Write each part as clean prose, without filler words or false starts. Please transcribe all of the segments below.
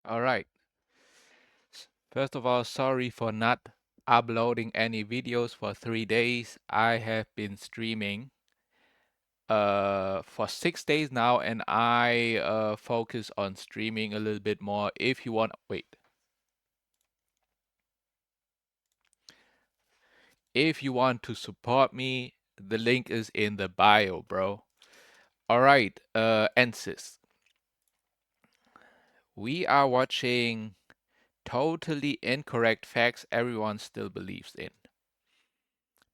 All right. First of all, sorry for not uploading any videos for 3 days. I have been streaming for 6 days now, and I focus on streaming a little bit more. If you want, wait. If you want to support me, the link is in the bio, bro. All right, Ensis. We are watching totally incorrect facts everyone still believes in.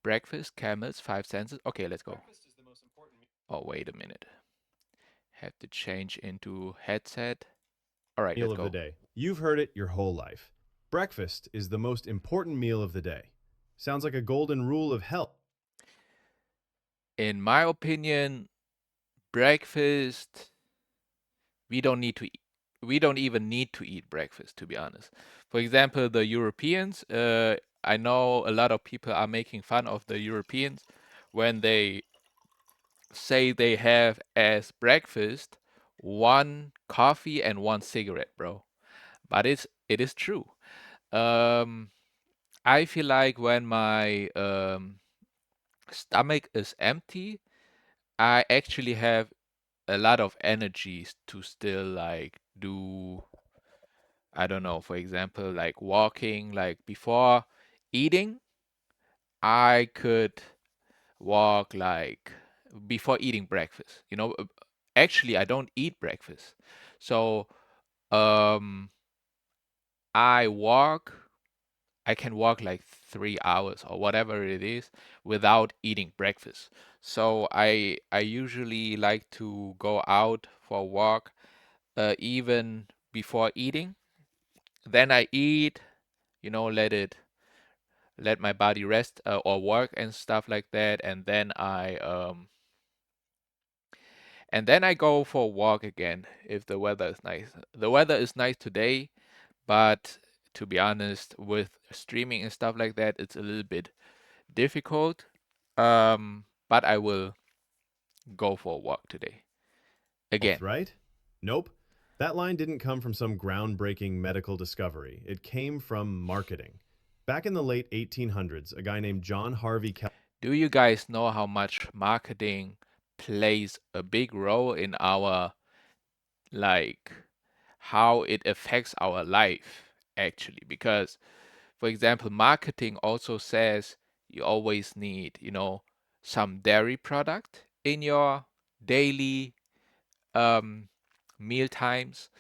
Breakfast, camels, five senses. Okay, let's go. Oh, wait a minute. Have to change into headset. All right, Meal let's of the go. day. You've heard it your whole life. Breakfast is the most important meal of the day. Sounds like a golden rule of health. In my opinion, breakfast, we don't need to eat. We don't even need to eat breakfast, to be honest. For example, the Europeans, I know a lot of people are making fun of the Europeans when they say they have as breakfast one coffee and one cigarette, bro. But it is true. Um, I feel like when my stomach is empty, I actually have a lot of energies to still like do, I don't know, for example, like walking. Like before eating, I could walk like before eating breakfast. Actually, I don't eat breakfast. So, um, I walk, I can walk like 3 hours or whatever it is without eating breakfast. So I usually like to go out for a walk even before eating. Then I eat, let my body rest or work and stuff like that, and then I go for a walk again if the weather is nice. The weather is nice today, but to be honest, with streaming and stuff like that, it's a little bit difficult. But I will go for a walk today again. Right? Nope. That line didn't come from some groundbreaking medical discovery. It came from marketing. Back in the late 1800s, a guy named John Harvey Do you guys know how much marketing plays a big role in our, like, how it affects our life actually? Because, for example, marketing also says you always need, some dairy product in your daily um, meal times,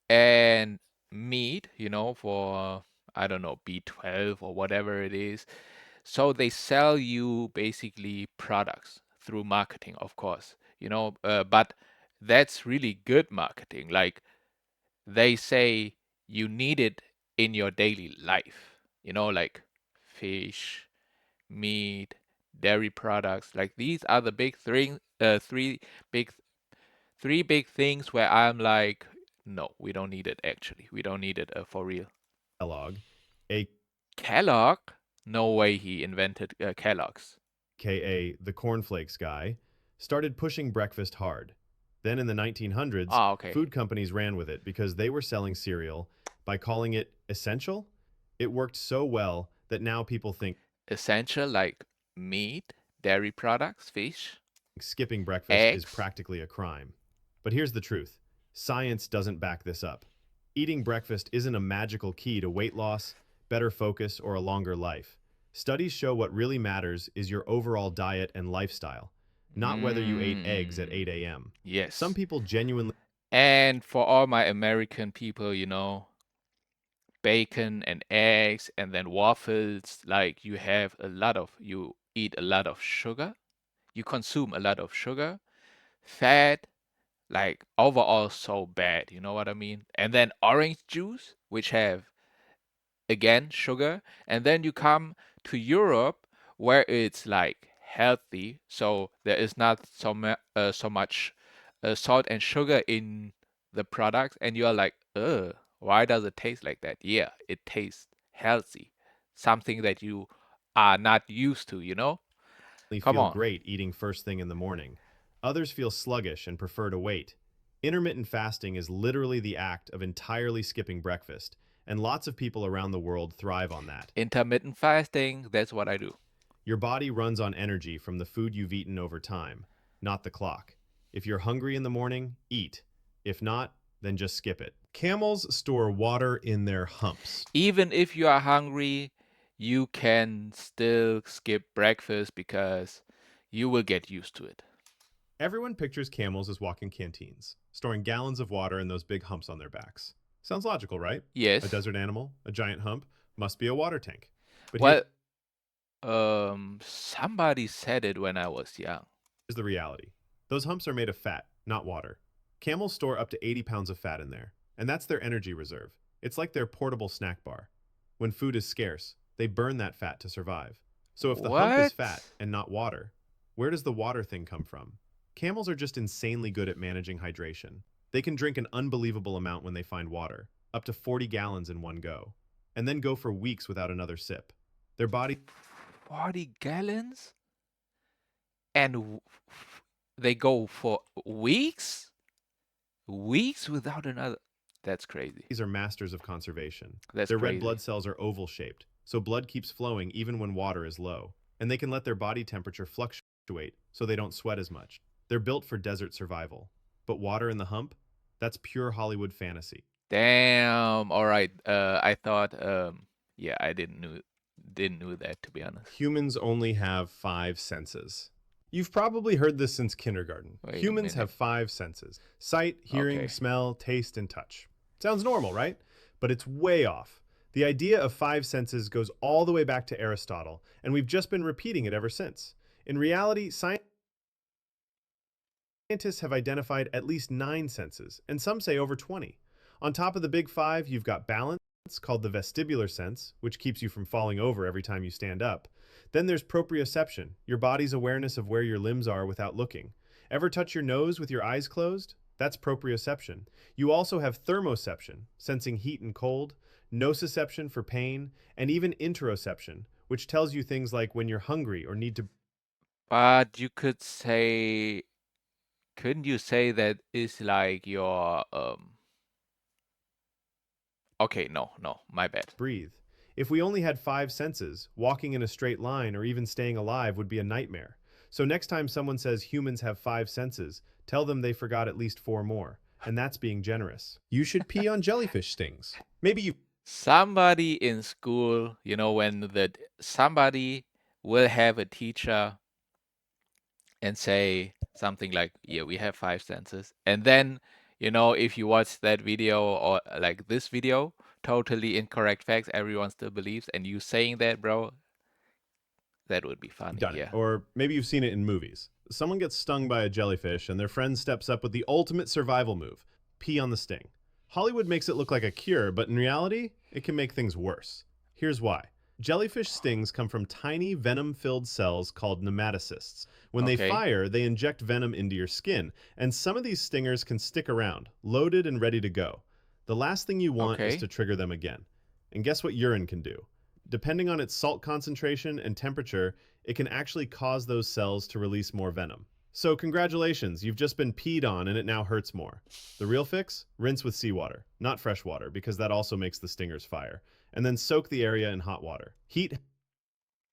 and meat, for, I don't know, B12 or whatever it is. So they sell you basically products through marketing, of course, but that's really good marketing. Like they say you need it in your daily life, like fish, meat, dairy products. Like these are the big three big things where I'm like, no, we don't need it actually. We don't need it for real. Kellogg, aka Kellogg? No way he invented Kellogg's. the cornflakes guy, started pushing breakfast hard. Then in the 1900s, Ah, okay. food companies ran with it because they were selling cereal by calling it essential. It worked so well that now people think Essential like meat, dairy products, fish, skipping breakfast is eggs. practically a crime. But here's the truth. Science doesn't back this up. Eating breakfast isn't a magical key to weight loss, better focus, or a longer life. Studies show what really matters is your overall diet and lifestyle, not whether you ate eggs at Mm, 8 a.m. Some yes. people genuinely And for all my American people, bacon and eggs and then waffles, like you eat a lot of sugar, you consume a lot of sugar, fat, like overall so bad, you know what I mean? And then orange juice, which have again sugar, and then you come to Europe where it's like healthy, so there is not so much salt and sugar in the products, and you are like, ugh, why does it taste like that? Yeah, it tastes healthy, something that you are not used to, Come feel on. great eating first thing in the morning. Others feel sluggish and prefer to wait. Intermittent fasting is literally the act of entirely skipping breakfast, and lots of people around the world thrive on that. Intermittent fasting, that's what I do. Your body runs on energy from the food you've eaten over time, not the clock. If you're hungry in the morning, eat. If not, then just skip it. Camels store water in their humps. Even if you are hungry, you can still skip breakfast because you will get used to it. Everyone pictures camels as walking canteens, storing gallons of water in those big humps on their backs. Sounds logical, right? A Yes. desert animal, a giant hump, must be a water tank. But here's Well, somebody said it when I was young. the reality. Those humps are made of fat, not water. Camels store up to 80 pounds of fat in there, and that's their energy reserve. It's like their portable snack bar. When food is scarce, they burn that fat to survive. So if the hump is What? fat and not water, where does the water thing come from? Camels are just insanely good at managing hydration. They can drink an unbelievable amount when they find water, up to 40 gallons in one go, and then go for weeks without another sip. Their body 40 gallons? And they go for weeks? Weeks without another. That's crazy. are masters of conservation. That's Their red crazy. blood cells are oval shaped, so blood keeps flowing even when water is low, and they can let their body temperature fluctuate so they don't sweat as much. They're built for desert survival. But water in the hump? That's pure Hollywood fantasy. Damn. All right. I thought yeah, I didn't know that, to be honest. Humans only have five senses. You've probably heard this since kindergarten. Wait a Humans minute. have five senses: sight, hearing, Okay. smell, taste, and touch. Sounds normal, right? But it's way off. The idea of five senses goes all the way back to Aristotle, and we've just been repeating it ever since. In reality, scientists have identified at least nine senses, and some say over 20. On top of the big five, you've got balance, called the vestibular sense, which keeps you from falling over every time you stand up. Then there's proprioception, your body's awareness of where your limbs are without looking. Ever touch your nose with your eyes closed? That's proprioception. You also have thermoception, sensing heat and cold, nociception for pain, and even interoception, which tells you things like when you're hungry or need to But you couldn't you say that is like your okay, no, my bad. breathe. If we only had five senses, walking in a straight line or even staying alive would be a nightmare. So next time someone says humans have five senses, tell them they forgot at least four more. And that's being generous. You should pee on jellyfish stings. Maybe you Somebody in school, when somebody will have a teacher and say something like, "Yeah, we have five senses," and then, if you watch that video or like this video, totally incorrect facts, everyone still believes, and you saying that, bro, that would be funny. done it. Yeah. Or maybe you've seen it in movies. Someone gets stung by a jellyfish and their friend steps up with the ultimate survival move: pee on the sting. Hollywood makes it look like a cure, but in reality, it can make things worse. Here's why. Jellyfish stings come from tiny venom-filled cells called nematocysts. When they Okay. fire, they inject venom into your skin, and some of these stingers can stick around, loaded and ready to go. The last thing you want is Okay. to trigger them again. And guess what urine can do? Depending on its salt concentration and temperature, it can actually cause those cells to release more venom. So congratulations, you've just been peed on and it now hurts more. The real fix? Rinse with seawater, not fresh water, because that also makes the stingers fire. And then soak the area in hot water. Heat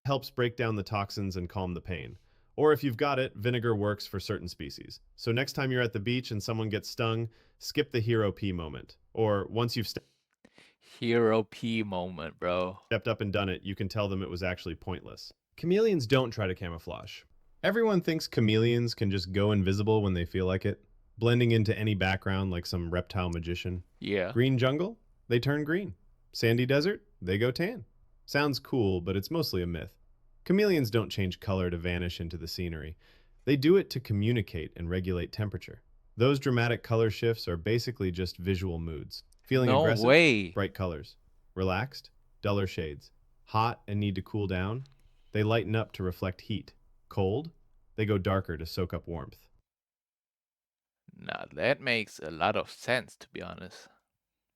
helps break down the toxins and calm the pain. Or if you've got it, vinegar works for certain species. So next time you're at the beach and someone gets stung, skip the hero pee moment. Or once you've Hero P moment, bro. stepped up and done it, you can tell them it was actually pointless. Chameleons don't try to camouflage. Everyone thinks chameleons can just go invisible when they feel like it, blending into any background like some reptile magician. Yeah. Green jungle? They turn green. Sandy desert? They go tan. Sounds cool, but it's mostly a myth. Chameleons don't change color to vanish into the scenery. They do it to communicate and regulate temperature. Those dramatic color shifts are basically just visual moods. Feeling No aggressive? way. Bright colors. Relaxed? Duller shades. Hot and need to cool down? They lighten up to reflect heat. Cold? They go darker to soak up warmth. Now that makes a lot of sense, to be honest.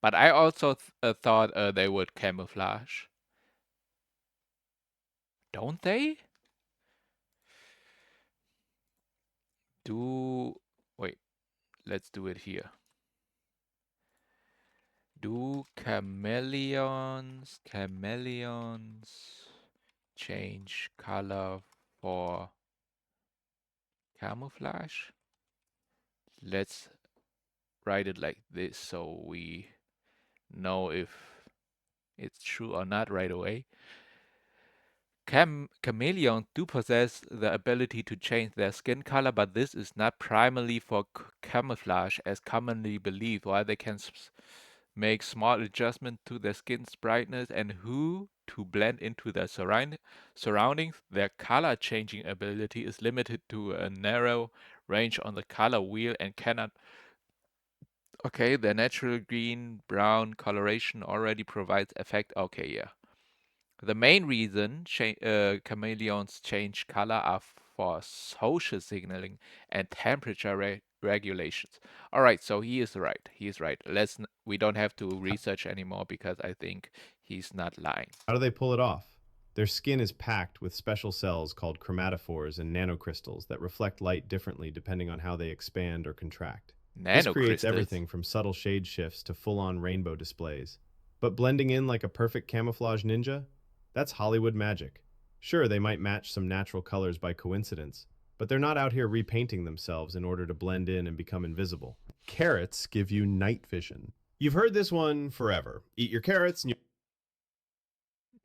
But I also thought they would camouflage. Don't they? Do Wait. let's do it here. Do chameleons change color for camouflage? Let's write it like this so we know if it's true or not right away. Chameleons do possess the ability to change their skin color, but this is not primarily for camouflage as commonly believed. While they can make small adjustments to their skin's brightness and hue to blend into their surroundings, their color changing ability is limited to a narrow range on the color wheel and cannot. Okay, their natural green brown coloration already provides effect. Okay, yeah. The main reason chameleons change color are for social signaling and temperature regulations. All right, so he is right. He is right. We don't have to research anymore because I think he's not lying. How do they pull it off? Their skin is packed with special cells called chromatophores and nanocrystals that reflect light differently depending on how they expand or contract. This creates Nanocrystals. everything from subtle shade shifts to full-on rainbow displays. But blending in like a perfect camouflage ninja? That's Hollywood magic. Sure, they might match some natural colors by coincidence, but they're not out here repainting themselves in order to blend in and become invisible. Carrots give you night vision. You've heard this one forever. Eat your carrots and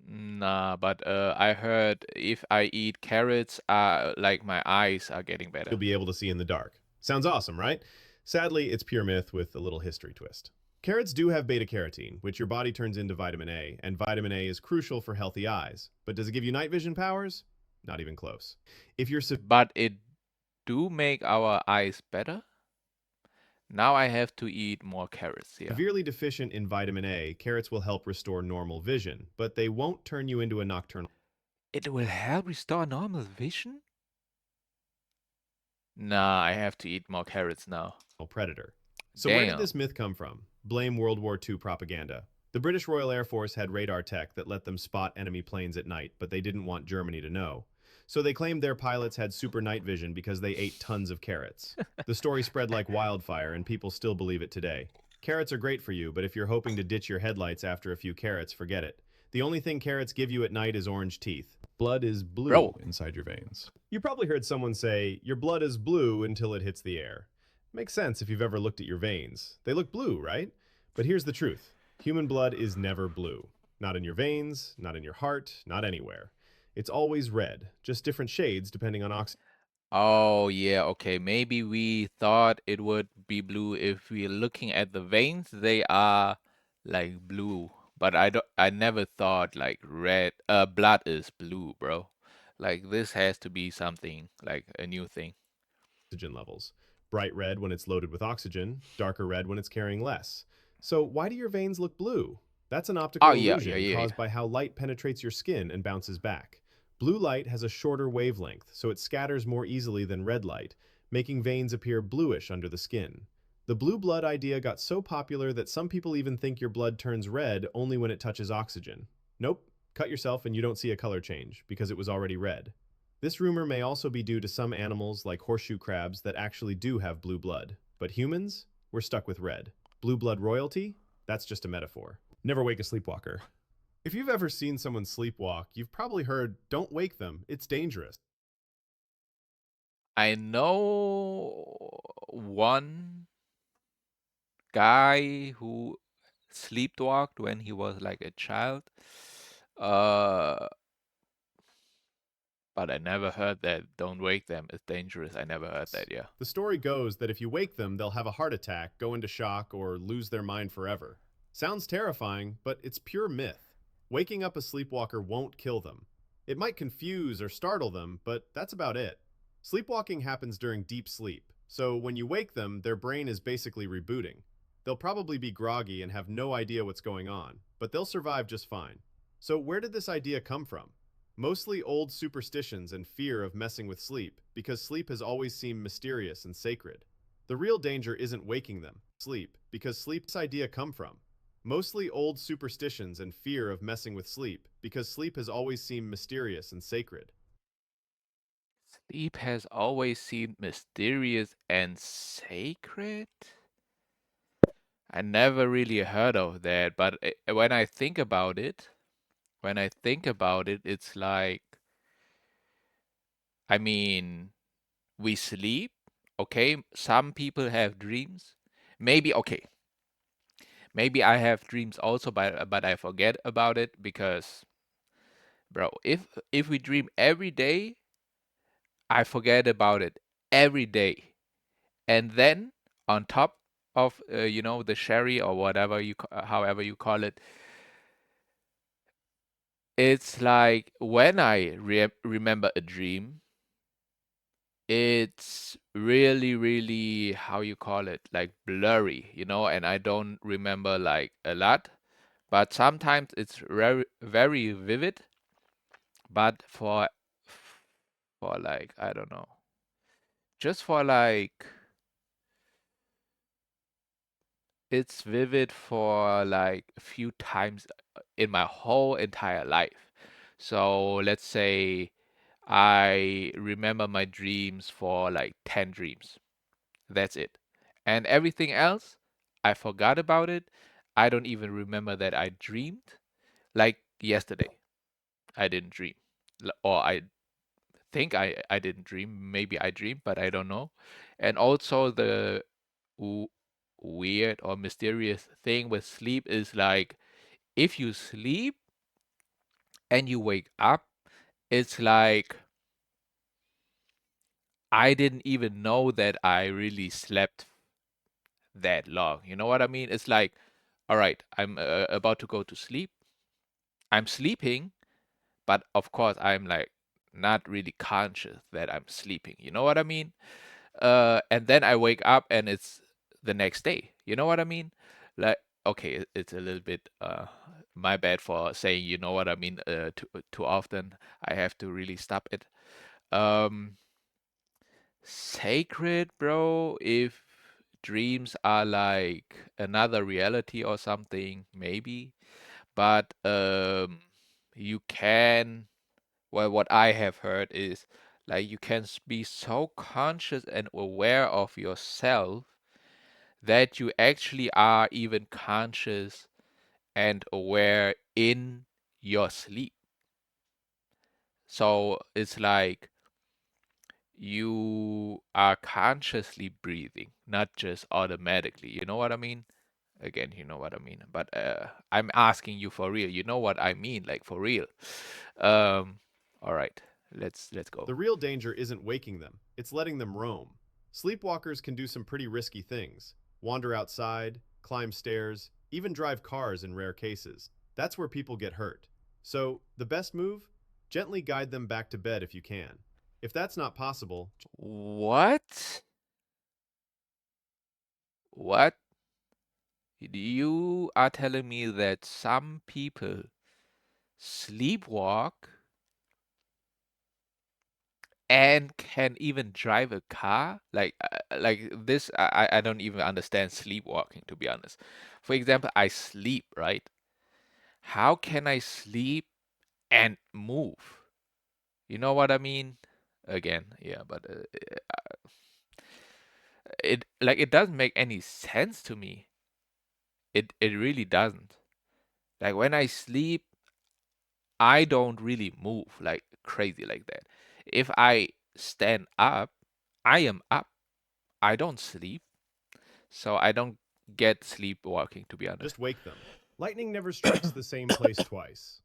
Nah, but I heard if I eat carrots, like my eyes are getting you'll better. be able to see in the dark. Sounds awesome, right? Sadly, it's pure myth with a little history twist. Carrots do have beta carotene, which your body turns into vitamin A, and vitamin A is crucial for healthy eyes. But does it give you night vision powers? Not even close. If you're But it do make our eyes better. Now I have to eat more carrots here. severely deficient in vitamin A, carrots will help restore normal vision, but they won't turn you into a nocturnal It will help restore normal vision? Nah, I have to eat more carrots now. predator. So where did Damn. this myth come from? Blame World War II propaganda. The British Royal Air Force had radar tech that let them spot enemy planes at night, but they didn't want Germany to know. So they claimed their pilots had super night vision because they ate tons of carrots. The story spread like wildfire, and people still believe it today. Carrots are great for you, but if you're hoping to ditch your headlights after a few carrots, forget it. The only thing carrots give you at night is orange teeth. Blood is blue Bro, inside your veins. You probably heard someone say, your blood is blue until it hits the air. Makes sense if you've ever looked at your veins. They look blue, right? But here's the truth. Human blood is never blue. Not in your veins, not in your heart, not anywhere. It's always red, just different shades depending on oxygen oh yeah, okay. Maybe we thought it would be blue if we're looking at the veins. They are like blue, but I never thought like blood is blue, bro. Like this has to be something like a new thing. levels. Bright red when it's loaded with oxygen, darker red when it's carrying less. So why do your veins look blue? That's an Oh optical yeah, yeah, illusion yeah, caused yeah. by how light penetrates your skin and bounces back. Blue light has a shorter wavelength, so it scatters more easily than red light, making veins appear bluish under the skin. The blue blood idea got so popular that some people even think your blood turns red only when it touches oxygen. Nope, cut yourself and you don't see a color change, because it was already red. This rumor may also be due to some animals like horseshoe crabs that actually do have blue blood. But humans? We're stuck with red. Blue blood royalty? That's just a metaphor. Never wake a sleepwalker. If you've ever seen someone sleepwalk, you've probably heard, don't wake them, it's dangerous. I know one guy who sleepwalked when he was like a child. Uh, but I never heard that don't wake them is dangerous. I never heard that, yeah. The story goes that if you wake them, they'll have a heart attack, go into shock, or lose their mind forever. Sounds terrifying, but it's pure myth. Waking up a sleepwalker won't kill them. It might confuse or startle them, but that's about it. Sleepwalking happens during deep sleep, so when you wake them, their brain is basically rebooting. They'll probably be groggy and have no idea what's going on, but they'll survive just fine. So where did this idea come from? Mostly old superstitions and fear of messing with sleep, because sleep has always seemed mysterious and sacred. The real danger isn't waking them, sleep, because sleep's idea come from. Mostly old superstitions and fear of messing with sleep, because sleep has always seemed mysterious and sacred. Sleep has always seemed mysterious and sacred. I never really heard of that, but when I think about it, it's like, I mean, we sleep, okay? Some people have dreams. Maybe, okay, maybe I have dreams also, but I forget about it because, bro, if we dream every day, I forget about it every day. And then on top of the sherry or whatever however you call it, it's like when I remember a dream, it's really, really, how you call it, like blurry, and I don't remember like a lot, but sometimes it's very, very vivid. But for like, I don't know, just for like, it's vivid for like a few times in my whole entire life. So let's say I remember my dreams for like 10 dreams. That's it. And everything else, I forgot about it. I don't even remember that I dreamed. Like yesterday, I didn't dream. Or I think I didn't dream. Maybe I dreamed, but I don't know. And also the w- weird or mysterious thing with sleep is like if you sleep and you wake up, it's like I didn't even know that I really slept that long. You know what I mean? It's like, all right, I'm about to go to sleep. I'm sleeping, but of course, I'm like not really conscious that I'm sleeping. You know what I mean? And then I wake up and it's the next day. You know what I mean? Like, okay, it's a little bit my bad for saying you know what I mean too often. I have to really stop it. Um, Sacred, bro. If dreams are like another reality or something, maybe. But you can. Well, what I have heard is like you can be so conscious and aware of yourself that you actually are even conscious and aware in your sleep. So it's like you are consciously breathing, not just automatically. You know what I mean? Again, you know what I mean. But I'm asking you for real. You know what I mean, like for real. Um, all right, let's go. The real danger isn't waking them, it's letting them roam. Sleepwalkers can do some pretty risky things wander outside, climb stairs, even drive cars in rare cases. That's where people get hurt. So, the best move? Gently guide them back to bed if you can. If that's not possible, What? What? You are telling me that some people sleepwalk and can even drive a car? Like this, I don't even understand sleepwalking, to be honest. For example, I sleep, right? How can I sleep and move? You know what I mean? Again, yeah, but it doesn't make any sense to me. It really doesn't. Like when I sleep, I don't really move like crazy like that. If I stand up, I am up. I don't sleep, so I don't get sleepwalking, to be honest. just wake them. Lightning never strikes the same place twice.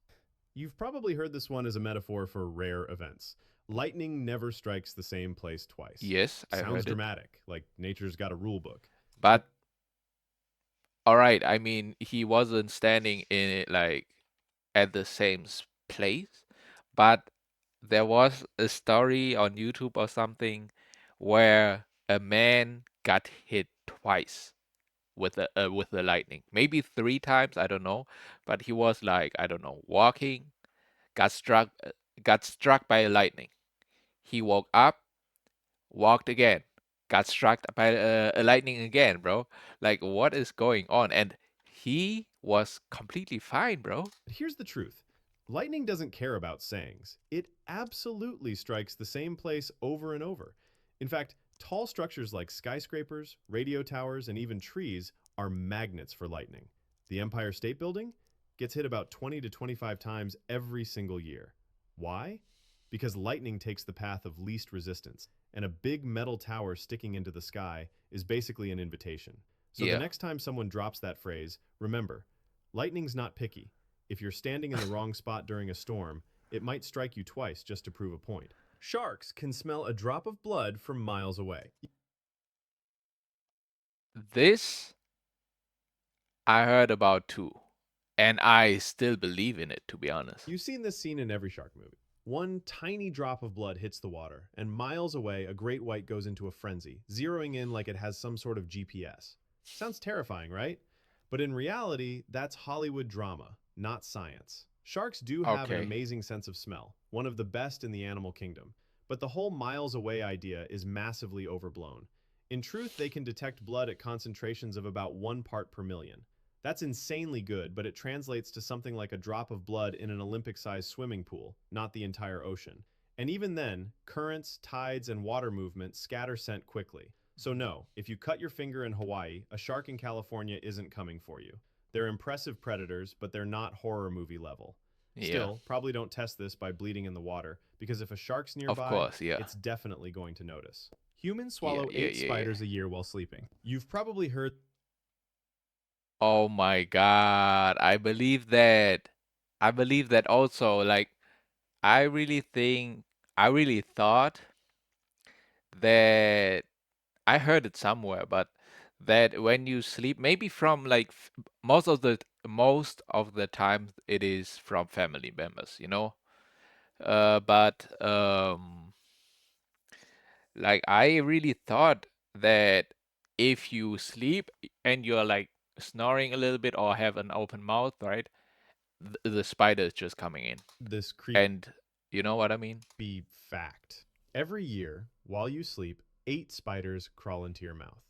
You've probably heard this one as a metaphor for rare events. Lightning never strikes the same place twice. Yes, I Sounds heard it. dramatic, like nature's got a rule book. But But all right, I mean, he wasn't standing in it like at the same place, but there was a story on YouTube or something where a man got hit twice with the lightning. Maybe three times, I don't know, but he was like, I don't know, walking, got struck got struck by a lightning. He woke up, walked again, got struck by a lightning again, bro. Like what is going on? And he was completely fine, bro. here's the truth. Lightning doesn't care about sayings. It absolutely strikes the same place over and over. In fact, tall structures like skyscrapers, radio towers, and even trees are magnets for lightning. The Empire State Building gets hit about 20 to 25 times every single year. Why? Because lightning takes the path of least resistance, and a big metal tower sticking into the sky is basically an invitation. So the Yeah. next time someone drops that phrase, remember, lightning's not picky. If you're standing in the wrong spot during a storm, it might strike you twice just to prove a point. Sharks can smell a drop of blood from miles away. This I heard about too. And I still believe in it, to be honest. You've seen this scene in every shark movie. One tiny drop of blood hits the water, and miles away, a great white goes into a frenzy, zeroing in like it has some sort of GPS. Sounds terrifying, right? But in reality, that's Hollywood drama, not science. Sharks do have an Okay. amazing sense of smell, one of the best in the animal kingdom. But the whole miles away idea is massively overblown. In truth, they can detect blood at concentrations of about 1 part per million. That's insanely good, but it translates to something like a drop of blood in an Olympic-sized swimming pool, not the entire ocean. And even then, currents, tides, and water movement scatter scent quickly. So no, if you cut your finger in Hawaii, a shark in California isn't coming for you. They're impressive predators, but they're not horror movie level. Yeah. Still, probably don't test this by bleeding in the water, because if a shark's Of nearby, course, yeah. it's definitely going to notice. Humans Yeah, swallow yeah, 8 yeah, yeah. spiders a year while sleeping. You've probably heard Oh my God. I believe that. I believe that also. Like, I really think, I really thought that I heard it somewhere, but that when you sleep, maybe from like most of the time it is from family members, you know. But like I really thought that if you sleep and you're like snoring a little bit or have an open mouth, right? The spider is just coming in, this creepy and you know what I mean? fact. Every year, while you sleep, 8 spiders crawl into your mouth.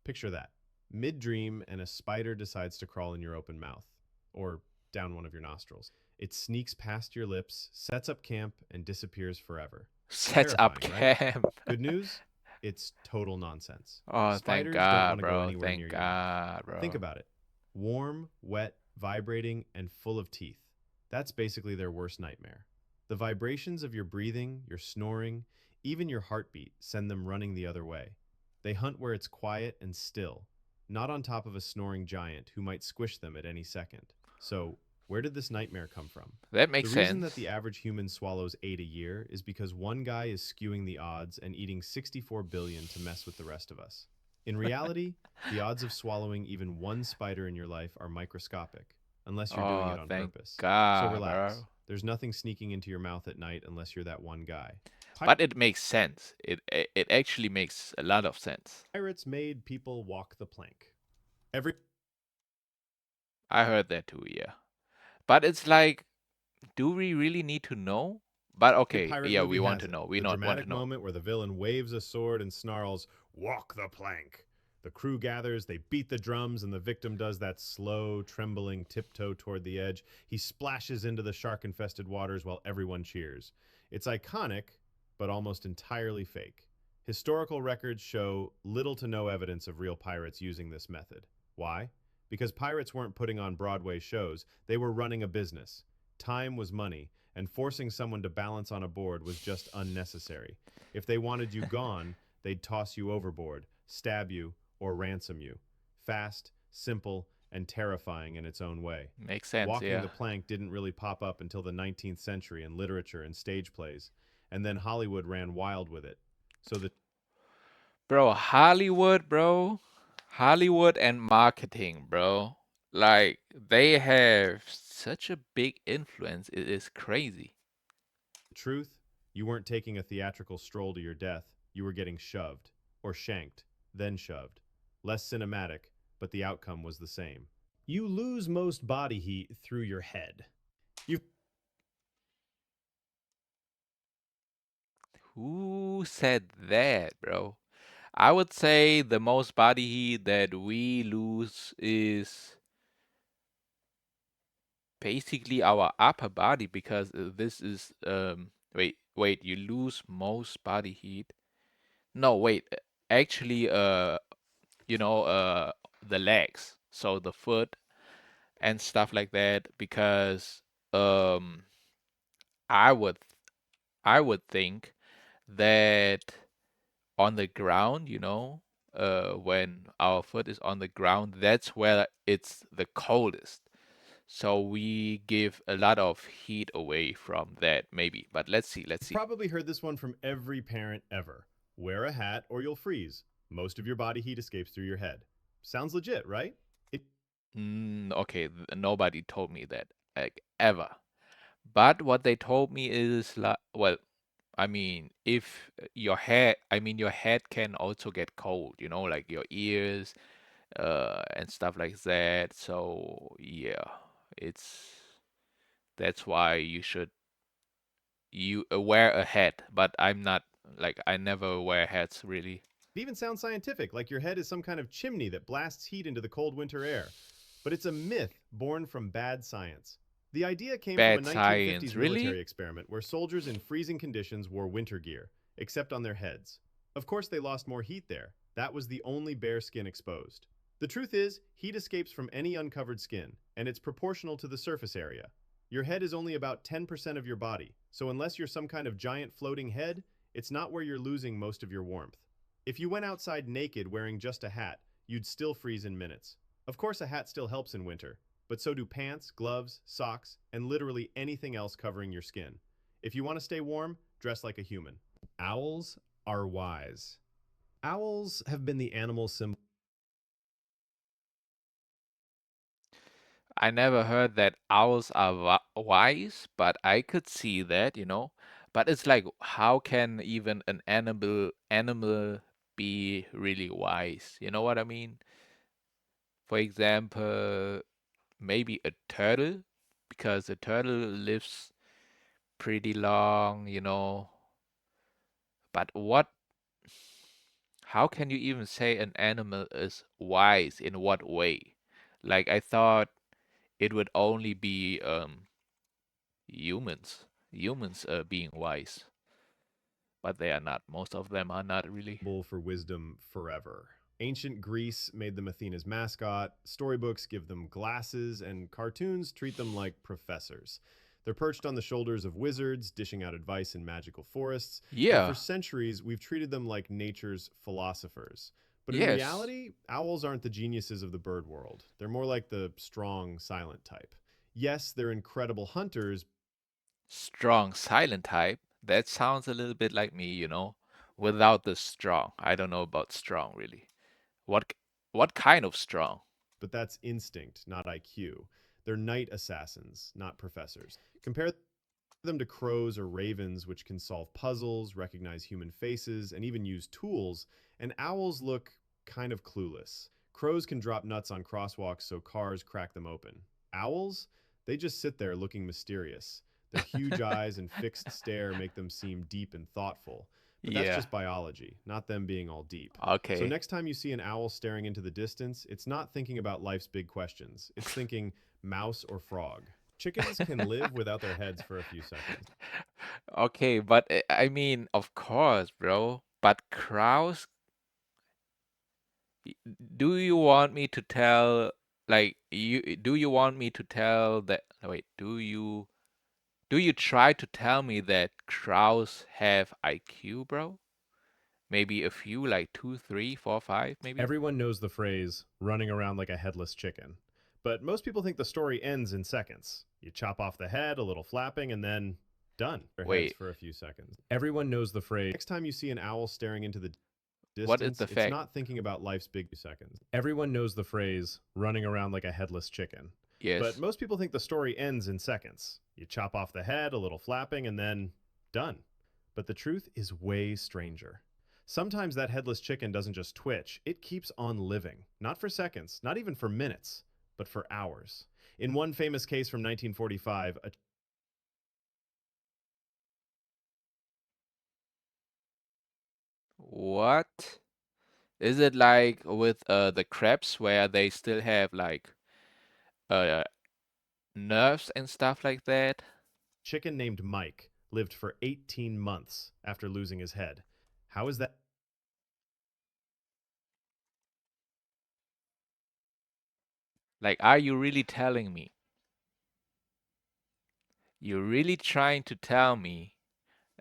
Picture that. Mid dream, and a spider decides to crawl in your open mouth, or down one of your nostrils. It sneaks past your lips, sets up camp, and disappears forever. Sets up Terrifying, right? camp. Good news? It's total nonsense. Oh, thank Spiders don't God, want to go bro. anywhere Thank near your mouth. God, Think bro. about it. Warm, wet, vibrating, and full of teeth. That's basically their worst nightmare. The vibrations of your breathing, your snoring, even your heartbeat send them running the other way. They hunt where it's quiet and still, not on top of a snoring giant who might squish them at any second. So, where did this nightmare come from? That The makes reason that sense. the average human swallows 8 a year is because one guy is skewing the odds and eating 64 billion to mess with the rest of us. In reality, the odds of swallowing even one spider in your life are microscopic, unless you're doing Oh, it on thank purpose. So God, relax. bro. There's nothing sneaking into your mouth at night unless you're that one guy. But it makes sense. It actually makes a lot of sense. Pirates made people walk the plank. Every I heard that too, yeah. But it's like, do we really need to know? But okay, pirate yeah, we movie want has to it. know. We The not want to dramatic know. moment where the villain waves a sword and snarls, "Walk the plank." The crew gathers, they beat the drums, and the victim does that slow, trembling tiptoe toward the edge. He splashes into the shark infested waters while everyone cheers. It's iconic, but almost entirely fake. Historical records show little to no evidence of real pirates using this method. Why? Because pirates weren't putting on Broadway shows, they were running a business. Time was money, and forcing someone to balance on a board was just unnecessary. If they wanted you gone, they'd toss you overboard, stab you, or ransom you. Fast, simple, and terrifying in its own way. Makes sense, Walking yeah. the plank didn't really pop up until the 19th century in literature and stage plays, and then Hollywood ran wild with it. So the Bro, Hollywood, bro. Hollywood and marketing, bro. Like they have such a big influence. It is crazy. truth, you weren't taking a theatrical stroll to your death, you were getting shoved, or shanked, then shoved. Less cinematic, but the outcome was the same. You lose most body heat through your head. You Who said that, bro? I would say the most body heat that we lose is basically our upper body because this is wait, you lose most body heat. No, wait, actually you know the legs, so the foot and stuff like that because um I would I would think that on the ground, when our foot is on the ground, that's where it's the coldest. So we give a lot of heat away from that, maybe. But let's see, let's You've see. probably heard this one from every parent ever. Wear a hat or you'll freeze. Most of your body heat escapes through your head. Sounds legit, right? It Okay, nobody told me that, like, ever. But what they told me is like, well, I mean, if your head can also get cold, like your ears, and stuff like that. So yeah, it's that's why you wear a hat. But I'm not like I never wear hats really. even sounds scientific, like your head is some kind of chimney that blasts heat into the cold winter air. But it's a myth born from bad science. The idea came from a Bad 1950s science, military really? experiment where soldiers in freezing conditions wore winter gear, except on their heads. Of course, they lost more heat there. That was the only bare skin exposed. The truth is, heat escapes from any uncovered skin, and it's proportional to the surface area. Your head is only about 10% of your body, so unless you're some kind of giant floating head, it's not where you're losing most of your warmth. If you went outside naked wearing just a hat, you'd still freeze in minutes. Of course, a hat still helps in winter, but so do pants, gloves, socks, and literally anything else covering your skin. If you want to stay warm, dress like a human. Owls are wise. Owls have been the animal symbol. I never heard that owls are wise, but I could see that. But it's like, how can even an animal be really wise? You know what I mean? For example, maybe a turtle, because a turtle lives pretty long. But how can you even say an animal is wise in what way? Like, I thought it would only be humans being wise, but they are not. Most of them are not really. For wisdom forever. Ancient Greece made them Athena's mascot, storybooks give them glasses, and cartoons treat them like professors. They're perched on the shoulders of wizards, dishing out advice in magical forests, and for Yeah. centuries we've treated them like nature's philosophers. But in Yes. reality, owls aren't the geniuses of the bird world. They're more like the strong, silent type. Yes, they're incredible hunters, Strong silent type. That sounds a little bit like me. Without the strong. I don't know about strong really. What what kind of strong? but that's instinct, not IQ. They're night assassins, not professors. Compare them to crows or ravens, which can solve puzzles, recognize human faces, and even use tools, and owls look kind of clueless. Crows can drop nuts on crosswalks so cars crack them open. Owls, they just sit there looking mysterious. Their huge eyes and fixed stare make them seem deep and thoughtful. But that's Yeah. just biology, not them being all deep. So Okay. next time you see an owl staring into the distance, it's not thinking about life's big questions. It's thinking mouse or frog. Chickens can live without their heads for a few seconds. Okay, but I mean, of course, bro. But crows, y- do you want me to tell, like, do you want me to tell that, wait, do you try to tell me that crows have IQ, bro? Maybe a few, like two, three, four, five, maybe? Everyone knows the phrase, running around like a headless chicken. But most people think the story ends in seconds. You chop off the head, a little flapping, and then done. Their heads Wait, for a few seconds. Everyone knows the phrase. Next time you see an owl staring into the what is distance, the it's fact? not thinking about life's big seconds. Everyone knows the phrase, running around like a headless chicken. But Yes. most people think the story ends in seconds. You chop off the head, a little flapping, and then done. But the truth is way stranger. Sometimes that headless chicken doesn't just twitch, it keeps on living. Not for seconds, not even for minutes, but for hours. In one famous case from 1945, a What? Is it like with the crabs where they still have like uh nerves and stuff like that. Chicken named Mike lived for 18 months after losing his head. How is that Like, are you really telling me? You're really trying to tell me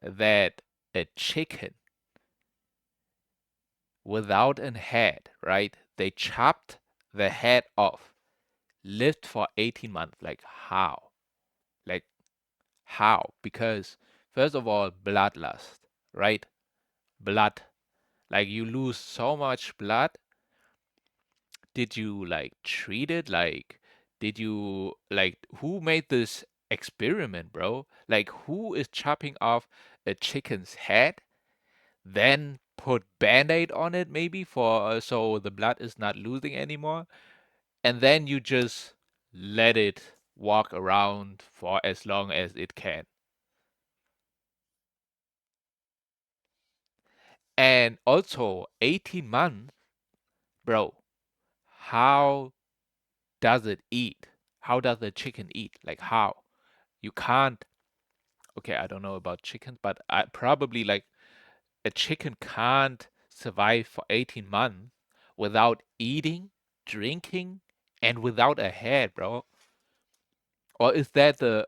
that a chicken without a head, right? They chopped the head off, lived for 18 months. Like, how? Like, how? Because, first of all, bloodlust, right? Blood. Like, you lose so much blood. Did you, like, treat it? Like, did you, like, who made this experiment, bro? Like, who is chopping off a chicken's head, then put band-aid on it maybe for so the blood is not losing anymore, and then you just let it walk around for as long as it can. And also 18 months, bro, how does it eat? How does the chicken eat? Like how? You can't. Okay, I don't know about chickens, but I probably like a chicken can't survive for 18 months without eating, drinking, and without a head, bro. Or is that the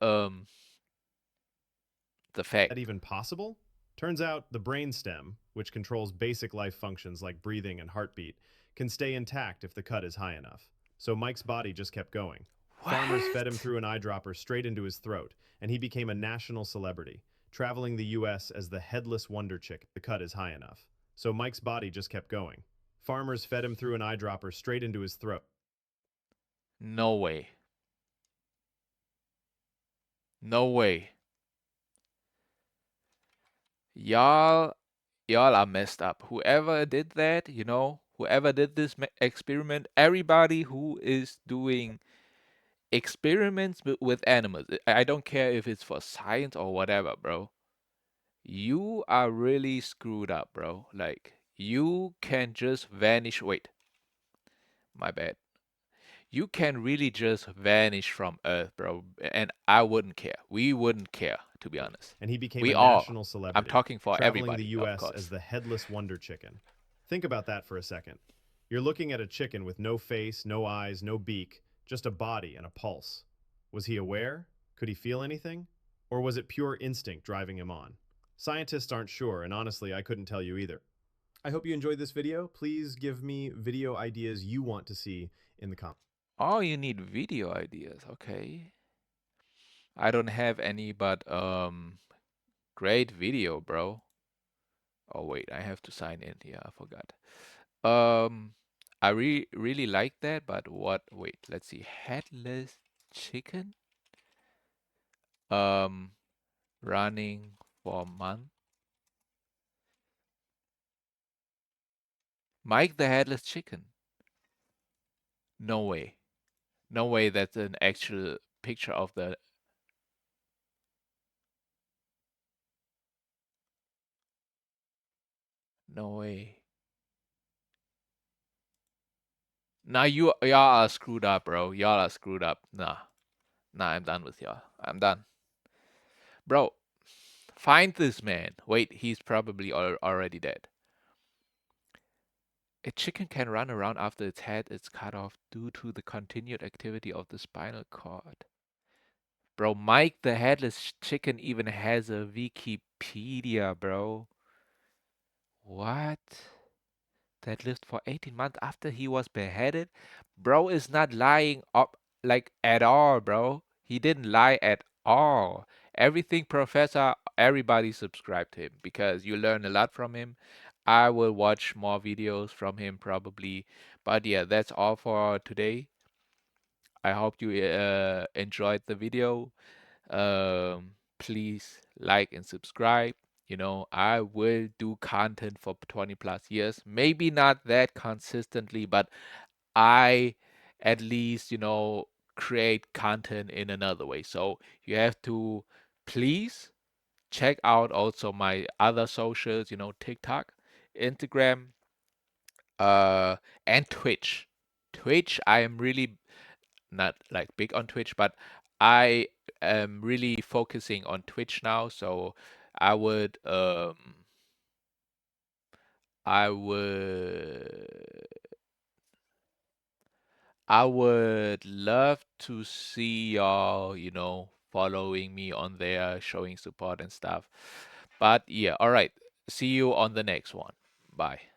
fact? even possible? Turns out the brainstem, which controls basic life functions like breathing and heartbeat, can stay intact if the cut is high enough. So Mike's body just kept going. Farmers fed him What? through an eyedropper straight into his throat, and he became a national celebrity, traveling the US as the headless wonder chick. The cut is high enough. So Mike's body just kept going. Farmers fed him through an eyedropper straight into his throat. No way. No way. Y'all y'all are messed up. Whoever did that, whoever did this experiment, everybody who is doing experiments with animals, I don't care if it's for science or whatever, bro. You are really screwed up, bro. Like, you can just vanish. Wait, my bad. You can really just vanish from Earth, bro. And I wouldn't care. We wouldn't care, to be honest. And he became a We all. national I'm celebrity, talking for traveling the everybody, of US as course. the headless wonder chicken. Think about that for a second. You're looking at a chicken with no face, no eyes, no beak, just a body and a pulse. Was he aware? Could he feel anything? Or was it pure instinct driving him on? Scientists aren't sure, and honestly, I couldn't tell you either. I hope you enjoyed this video. Please give me video ideas you want to see in the comments. Oh, you need video ideas. Okay. I don't have any, but great video, bro. Oh wait, I have to sign in here. I forgot. Um, I really like that, but what? Wait, let's see. Headless chicken. Um, running for a month. Mike the Headless Chicken. No way. No way that's an actual picture of the. No way. Nah, y'all are screwed up, bro. Y'all are screwed up. Nah, nah, I'm done with y'all. I'm done, bro. Find this man. Wait, he's probably already dead. A chicken can run around after its head is cut off due to the continued activity of the spinal cord. Bro, Mike the Headless Chicken even has a Wikipedia, bro. What? That lived for 18 months after he was beheaded? Bro is not lying up like at all, bro. He didn't lie at all. Everything Professor, everybody subscribe to him because you learn a lot from him. I will watch more videos from him probably. But yeah, that's all for today. I hope you enjoyed the video. Please like and subscribe. I will do content for 20 plus years. Maybe not that consistently, but I at least, create content in another way. So you have to please check out also my other socials, TikTok, Instagram, uh, and Twitch. Twitch, I am really not like big on Twitch, but I am really focusing on Twitch now. So I would I would I would love to see y'all, following me on there, showing support and stuff. But yeah, all right. See you on the next one. Bye.